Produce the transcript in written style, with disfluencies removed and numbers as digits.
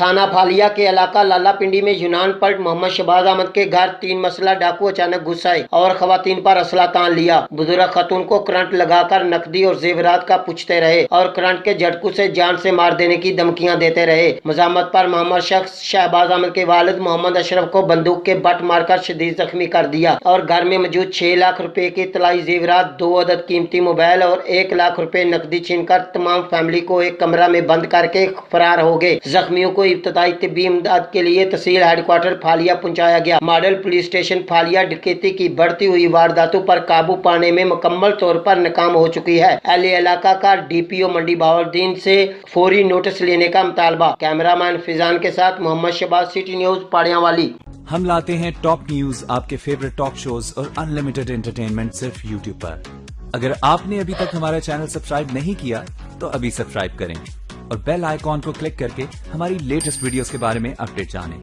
थाना फालिया के इलाका लाला पिंडी में यूनान पर मोहम्मद शहबाज अहमद के घर 3 मसला डाकू अचानक घुस आए और खवातीन पर असला तान लिया। बुजुर्ग खातून को करंट लगाकर नकदी और जेवरात का पूछते रहे और करंट के झटकों से जान से मार देने की धमकियां देते रहे। मजामत पर मोहम्मद शख्स शहबाज अहमद के वालिद मोहम्मद अशरफ को बंदूक के बट मारकर शदीद जख्मी कर दिया और घर में मौजूद 6 लाख रुपए के तलाई जेवरात, 2 अदद कीमती मोबाइल और 1 लाख रुपए नकदी छीनकर तमाम फैमिली को एक कमरा में बंद करके फरार हो गए। जख्मियों को इब्तदाई तिब्बी इमदाद के लिए तहसील हेडक्वार्टर फालिया पहुंचाया गया। मॉडल पुलिस स्टेशन फालिया डकैती की बढ़ती हुई वारदातों पर काबू पाने में मुकम्मल तौर पर नाकाम हो चुकी है। अहले इलाका का डीपीओ मंडी बहाउद्दीन से फौरी नोटिस लेने का मुतालबा। कैमरामैन फिजान के साथ मोहम्मद शहबाज, सिटी न्यूज पाड़ियावाली। हम लाते हैं टॉप न्यूज, आपके फेवरेट टॉक शोज और अनलिमिटेड एंटरटेनमेंट सिर्फ यूट्यूब पर। अगर आपने अभी तक हमारा चैनल सब्सक्राइब नहीं किया तो अभी सब्सक्राइब करें और बेल आइकॉन को क्लिक करके हमारी लेटेस्ट वीडियोस के बारे में अपडेट जानें।